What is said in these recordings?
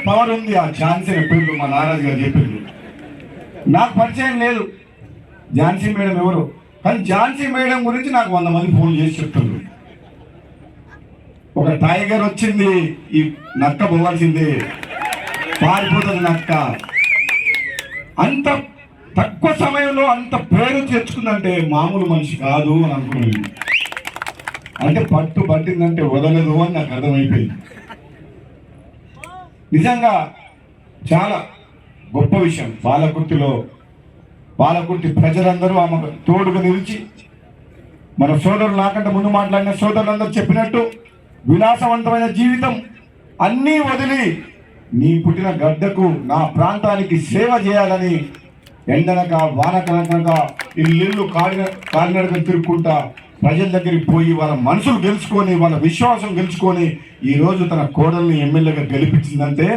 Power ఉంది ఆ ఝాన్సీ పేర్లు మా నారాజు గారు చెప్పింది. నాకు పరిచయం లేదు ఝాన్సీ మేడం ఎవరు, కానీ ఝాన్సీ మేడం గురించి నాకు 100 మంది ఫోన్ చేసి చెప్తున్నారు. ఒక టైగర్ వచ్చింది, ఈ నక్క పోవాల్సిందే, పారిపోతుంది నక్క. అంత తక్కువ సమయంలో అంత పేరు తెచ్చుకుందంటే మామూలు మనిషి కాదు అని అనుకున్నాను. అంటే పట్టిందంటే వదలదు అని నాకు అర్థమైపోయింది. నిజంగా చాలా గొప్ప విషయం. పాలకుర్తి ప్రజలందరూ ఆమె తోడుగా నిలిచి, మన సోదరులు నాకంటే ముందు మాట్లాడిన సోదరులందరూ చెప్పినట్టు విలాసవంతమైన జీవితం అన్నీ వదిలి నీ పుట్టిన గడ్డకు నా ప్రాంతానికి సేవ చేయాలని ఎండనక వానకనక ఇల్లు కాలినడక తిరుక్కుంటా ప్రజల దగ్గరికి పోయి వాళ్ళ మనసులు గెలుచుకొని వాళ్ళ విశ్వాసం గెలుచుకొని ఈరోజు తన కోడల్ని ఎమ్మెల్యేగా గెలిపించిందంటే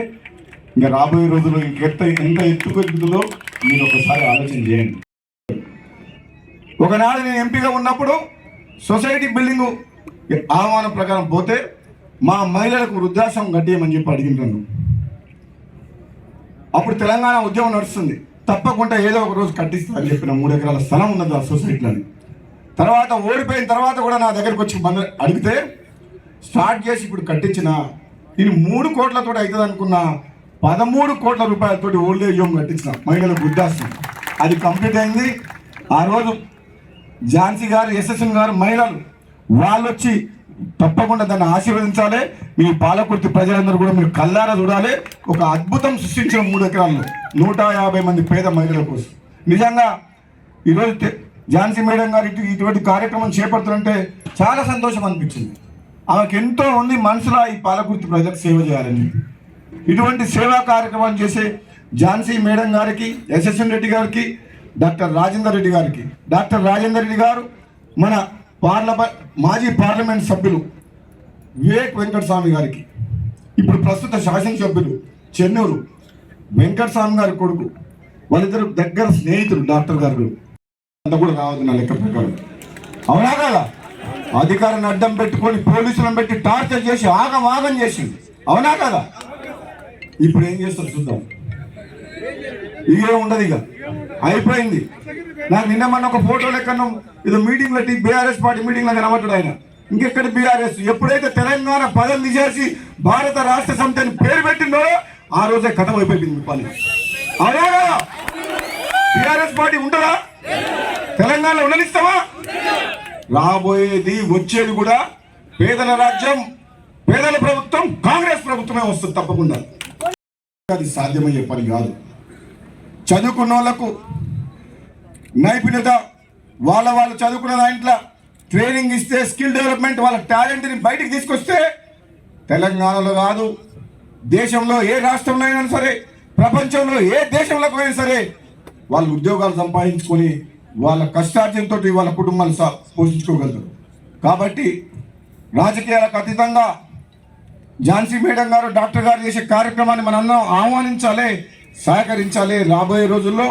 ఇంకా రాబోయే రోజుల్లో ఎంత ఎత్తుకెక్కుతుందో మీరు ఒకసారి ఆలోచన చేయండి. ఒకనాడు నేను ఎంపీగా ఉన్నప్పుడు సొసైటీ బిల్డింగు ఆహ్వానం ప్రకారం పోతే మా మహిళలకు వృద్ధాశ్రమం కట్టేయమని చెప్పి అడిగింటాను. అప్పుడు తెలంగాణ ఉద్యమం నడుస్తుంది, తప్పకుండా ఏదో ఒక రోజు కట్టిస్తానని చెప్పిన 3 ఎకరాల స్థలం ఉన్నది ఆ సొసైటీలని. తర్వాత ఓడిపోయిన తర్వాత కూడా నా దగ్గరకు వచ్చి అడిగితే స్టార్ట్ చేసి ఇప్పుడు కట్టించిన నేను 3 కోట్లతో అవుతుంది అనుకున్న 13 కోట్ల రూపాయలతోటి ఓల్డ్ ఏజ్ హోమ్ కట్టించిన మహిళలకు వృద్ధాశ్రమం. అది కంప్లీట్ అయింది. ఆ రోజు ఝాన్సీ గారు, ఎస్ఎస్ఎన్ గారు మహిళలు వాళ్ళు వచ్చి తప్పకుండా దాన్ని ఆశీర్వదించాలి. మీ పాలకుర్తి ప్రజలందరూ కూడా మీరు కళ్ళారా చూడాలి. ఒక అద్భుతం సృష్టించిన 3 ఎకరాల్లో 150 మంది పేద మహిళల కోసం. నిజంగా ఈరోజు ఝాన్సీ మేడం గారు ఇటువంటి కార్యక్రమం చేపడుతుంటే చాలా సంతోషం అనిపించింది. ఆమెకు ఎంతో ఉంది మనసులో ఈ పాలకుర్తి ప్రజలకు సేవ చేయాలని. ఇటువంటి సేవా కార్యక్రమాలు చేసే ఝాన్సీ మేడం గారికి, ఎస్ఎస్ఎన్ రెడ్డి గారికి, డాక్టర్ రాజేందర్ రెడ్డి గారు మన మాజీ పార్లమెంట్ సభ్యులు వివేక్ వెంకటస్వామి గారికి, ఇప్పుడు ప్రస్తుత శాసనసభ్యులు చెన్నూరు వెంకటస్వామి గారి కొడుకు, వాళ్ళిద్దరు దగ్గర స్నేహితులు డాక్టర్ గారు అంత కూడా రావద్దు నా లెక్క ప్రకారం. అవునా కదా? అధికారాన్ని అడ్డం పెట్టుకొని పోలీసులను పెట్టి టార్చర్ చేసి ఆగం చేసింది. అవునా కదా? ఇప్పుడు ఏం చేస్తారు చూద్దాం. ఇదే ఉండదు, ఇక అయిపోయింది. నాకు నిన్న మొన్న ఒక ఫోటో లెక్కను ఇది మీటింగ్లో బీఆర్ఎస్ పార్టీ మీటింగ్లో కనబడ్డాడు ఆయన. ఇంకెక్కడ బీఆర్ఎస్ ఎప్పుడైతే తెలంగాణ పదం తీసేసి భారత రాష్ట్ర సమితి అని పేరు పెట్టిందో ఆ రోజే కథం అయిపోయింది పని. అవునా కదా? బీఆర్ఎస్ పార్టీ ఉంటుందా? తెలంగాణలో ఉండనిస్తావా? రాబోయేది వచ్చేది కూడా పేదల రాజ్యం, పేదల ప్రభుత్వం, కాంగ్రెస్ ప్రభుత్వమే వస్తుంది తప్పకుండా. అది సాధ్యమయ్యే పని కాదు. చదువుకున్న వాళ్ళకు నైపుణ్యత, వాళ్ళు చదువుకున్న దాంట్లో ట్రైనింగ్ ఇస్తే, స్కిల్ డెవలప్మెంట్, వాళ్ళ టాలెంట్ని బయటికి తీసుకొస్తే తెలంగాణలో కాదు, దేశంలో ఏ రాష్ట్రంలో అయినా సరే, ప్రపంచంలో ఏ దేశంలోకి అయినా సరే వాళ్ళు ఉద్యోగాలు సంపాదించుకొని వాళ్ళ కష్టార్జనతో వాళ్ళ కుటుంబాలు పోషించుకోగలుగుతారు. కాబట్టి రాజకీయాలకు అతీతంగా ఝాన్సీ మేడం గారు, డాక్టర్ గారు చేసే కార్యక్రమాన్ని మనందరం ఆహ్వానించాలి, సహకరించాలి. రాబోయే రోజుల్లో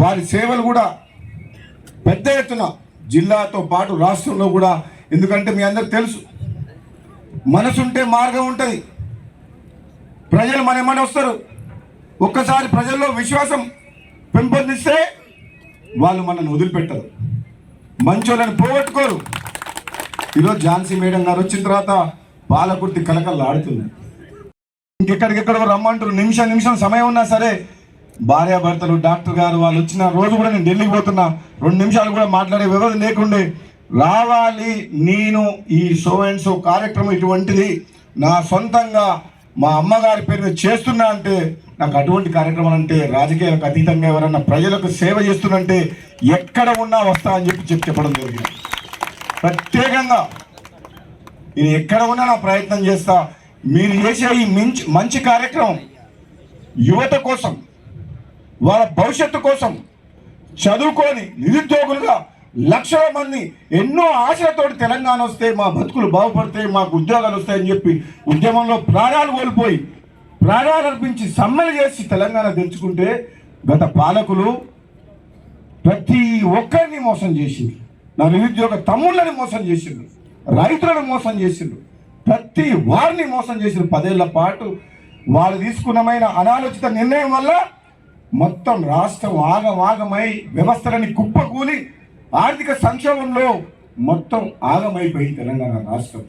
వారి సేవలు కూడా పెద్ద ఎత్తున జిల్లాతో పాటు రాష్ట్రంలో కూడా, ఎందుకంటే మీ అందరికి తెలుసు మనసుంటే మార్గం ఉంటుంది. ప్రజలు మన ఏమని వస్తారు. ఒక్కసారి ప్రజల్లో విశ్వాసం పెంపొందిస్తే వాళ్ళు మనల్ని వదిలిపెట్టరు, మంచోళ్ళని పోగొట్టుకోరు. ఈరోజు ఝాన్సీ మేడం గారు వచ్చిన తర్వాత పాలకుర్తి కలకల్లా ఆడుతుంది. ఇంకెక్కడికెక్కడో రమ్మంటారు, నిమిషం సమయం ఉన్నా సరే భార్యాభర్తలు డాక్టర్ గారు వాళ్ళు వచ్చిన రోజు కూడా నేను ఢిల్లీకి పోతున్నా, 2 నిమిషాలు కూడా మాట్లాడే వ్యవధి లేకుండే రావాలి. నేను ఈ సో అండ్ సో కార్యక్రమం ఇటువంటిది నా సొంతంగా మా అమ్మగారి పేరు మీద చేస్తున్నా అంటే, నాకు అటువంటి కార్యక్రమాలు అంటే రాజకీయాలకు అతీతంగా ఎవరన్నా ప్రజలకు సేవ చేస్తున్నంటే ఎక్కడ ఉన్నా వస్తా అని చెప్పడం జరిగింది. ప్రత్యేకంగా నేను ఎక్కడ ఉన్నా నా ప్రయత్నం చేస్తా. మీరు చేసే ఈ మంచి కార్యక్రమం యువత కోసం, వాళ్ళ భవిష్యత్తు కోసం, చదువుకొని నిరుద్యోగులుగా లక్షల మంది ఎన్నో ఆశలతోటి తెలంగాణ వస్తే మా బతుకులు బాగుపడతాయి, మాకు ఉద్యోగాలు వస్తాయని చెప్పి ఉద్యమంలో ప్రాణాలు కోల్పోయి ప్రాణాలు అర్పించి సమ్మెలు చేసి తెలంగాణ తెచ్చుకుంటే గత పాలకులు ప్రతి ఒక్కరిని మోసం చేసిండ్రు. నా నిరుద్యోగ తమ్ముళ్ళని మోసం చేసిండ్రు, రైతులను మోసం చేసిండ్రు, ప్రతి వారిని మోసం చేసిండ్రు. 10 ఏళ్ల పాటు వాళ్ళు తీసుకున్నమైన అనాలోచిత నిర్ణయం వల్ల మొత్తం రాష్ట్రం ఆగమై వ్యవస్థలని కుప్పకూలి ఆర్థిక సంక్షోభంలో మొత్తం ఆగమైపోయింది తెలంగాణ రాష్ట్రం.